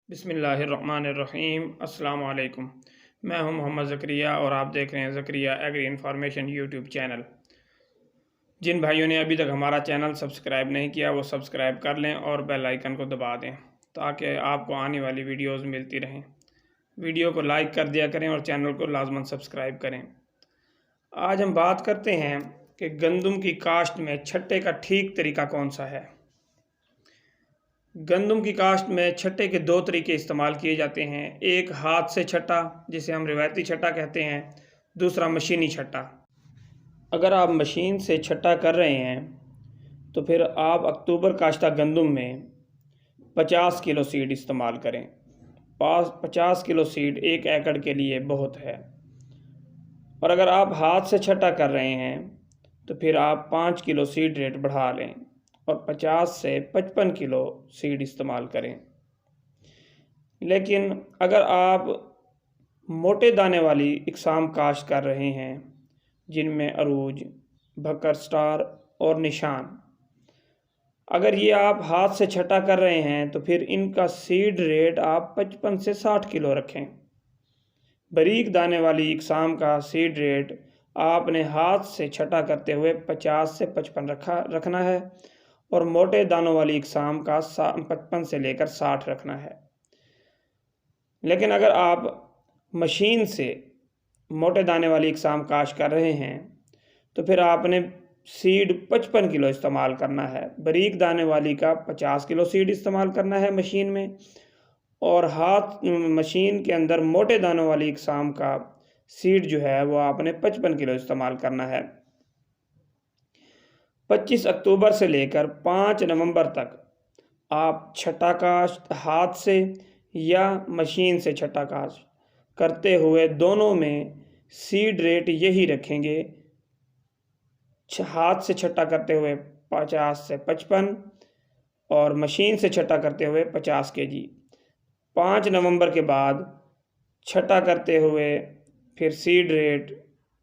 بسم اللہ الرحمن الرحیم۔ السلام علیکم، میں ہوں محمد زکریا اور آپ دیکھ رہے ہیں زکریا ایگری انفارمیشن یوٹیوب چینل۔ جن بھائیوں نے ابھی تک ہمارا چینل سبسکرائب نہیں کیا وہ سبسکرائب کر لیں اور بیل آئیکن کو دبا دیں تاکہ آپ کو آنے والی ویڈیوز ملتی رہیں۔ ویڈیو کو لائک کر دیا کریں اور چینل کو لازماً سبسکرائب کریں۔ آج ہم بات کرتے ہیں کہ گندم کی کاشت میں چھٹے کا ٹھیک طریقہ کون سا ہے۔ گندم کی کاشت میں چھٹے کے دو طریقے استعمال کیے جاتے ہیں، ایک ہاتھ سے چھٹا جسے ہم روایتی چھٹا کہتے ہیں، دوسرا مشینی چھٹا۔ اگر آپ مشین سے چھٹا کر رہے ہیں تو پھر آپ اکتوبر کاشتہ گندم میں 50 کلو سیڈ استعمال کریں۔ 50 کلو سیڈ 1 ایکڑ کے لیے بہت ہے۔ اور اگر آپ ہاتھ سے چھٹا کر رہے ہیں تو پھر آپ 5 کلو سیڈ ریٹ بڑھا لیں اور 50 سے 55 کلو سیڈ استعمال کریں۔ لیکن اگر آپ موٹے دانے والی اقسام کاشت کر رہے ہیں جن میں عروج، بھکر سٹار اور نشان، اگر یہ آپ ہاتھ سے چھٹا کر رہے ہیں تو پھر ان کا سیڈ ریٹ آپ 55 سے 60 کلو رکھیں۔ باریک دانے والی اقسام کا سیڈ ریٹ آپ نے ہاتھ سے چھٹا کرتے ہوئے 50 سے 55 رکھنا ہے اور موٹے دانوں والی اقسام کا 55 سے لے کر 60 رکھنا ہے۔ لیکن اگر آپ مشین سے موٹے دانے والی اقسام کاشت کر رہے ہیں تو پھر آپ نے سیڈ 55 کلو استعمال کرنا ہے، باریک دانے والی کا 50 کلو سیڈ استعمال کرنا ہے مشین میں، اور مشین کے اندر موٹے دانوں والی اقسام کا سیڈ جو ہے وہ آپ نے 55 کلو استعمال کرنا ہے۔ 25 اکتوبر سے لے کر 5 نومبر تک آپ چھٹا کاشت ہاتھ سے یا مشین سے چھٹا کاشت کرتے ہوئے دونوں میں سیڈ ریٹ یہی رکھیں گے، ہاتھ سے چھٹا کرتے ہوئے 50 سے 55 اور مشین سے چھٹا کرتے ہوئے 50 kg۔ 5 نومبر کے بعد چھٹا کرتے ہوئے پھر سیڈ ریٹ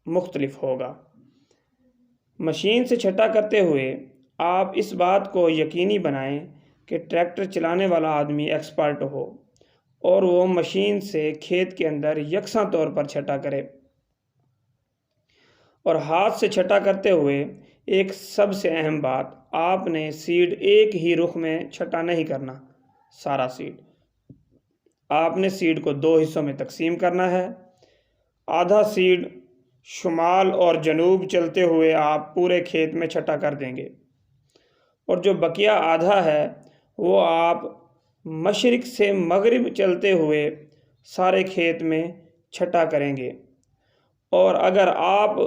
مختلف ہوگا۔ مشین سے چھٹا کرتے ہوئے آپ اس بات کو یقینی بنائیں کہ ٹریکٹر چلانے والا آدمی ایکسپرٹ ہو اور وہ مشین سے کھیت کے اندر یکساں طور پر چھٹا کرے۔ اور ہاتھ سے چھٹا کرتے ہوئے ایک سب سے اہم بات، آپ نے سیڈ ایک ہی رخ میں چھٹا نہیں کرنا۔ سارا سیڈ آپ نے سیڈ کو 2 حصوں میں تقسیم کرنا ہے۔ آدھا سیڈ شمال اور جنوب چلتے ہوئے آپ پورے کھیت میں چھٹا کر دیں گے، اور جو بقیہ آدھا ہے وہ آپ مشرق سے مغرب چلتے ہوئے سارے کھیت میں چھٹا کریں گے۔ اور اگر آپ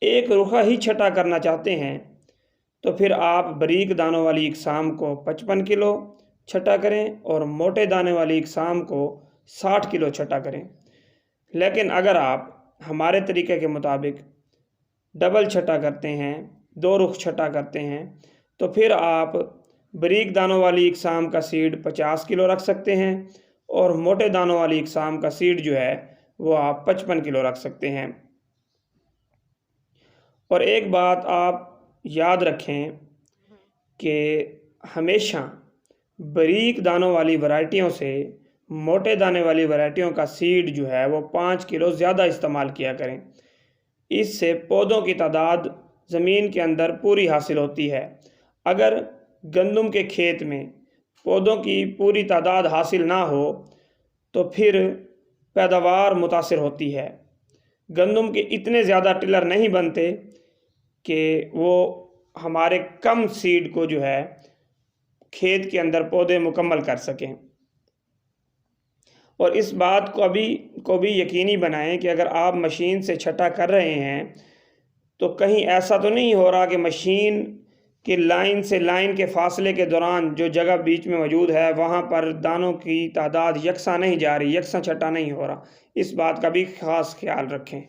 ایک رخا ہی چھٹا کرنا چاہتے ہیں تو پھر آپ باریک دانوں والی اقسام کو 55 کلو چھٹا کریں اور موٹے دانے والی اقسام کو 60 کلو چھٹا کریں۔ لیکن اگر آپ ہمارے طریقے کے مطابق ڈبل چھٹا کرتے ہیں، 2 رخ چھٹا کرتے ہیں، تو پھر آپ باریک دانوں والی اقسام کا سیڈ 50 کلو رکھ سکتے ہیں اور موٹے دانوں والی اقسام کا سیڈ جو ہے وہ آپ 55 کلو رکھ سکتے ہیں۔ اور ایک بات آپ یاد رکھیں کہ ہمیشہ باریک دانوں والی ورائٹیوں سے موٹے دانے والی ورائٹیوں کا سیڈ جو ہے وہ 5 کلو زیادہ استعمال کیا کریں۔ اس سے پودوں کی تعداد زمین کے اندر پوری حاصل ہوتی ہے۔ اگر گندم کے کھیت میں پودوں کی پوری تعداد حاصل نہ ہو تو پھر پیداوار متاثر ہوتی ہے۔ گندم کے اتنے زیادہ ٹلر نہیں بنتے کہ وہ ہمارے کم سیڈ کو جو ہے کھیت کے اندر پودے مکمل کر سکیں۔ اور اس بات کو بھی یقینی بنائیں کہ اگر آپ مشین سے چھٹا کر رہے ہیں تو کہیں ایسا تو نہیں ہو رہا کہ مشین کی لائن سے لائن کے فاصلے کے دوران جو جگہ بیچ میں موجود ہے وہاں پر دانوں کی تعداد یکساں نہیں جا رہی، یکساں چھٹا نہیں ہو رہا۔ اس بات کا بھی خاص خیال رکھیں۔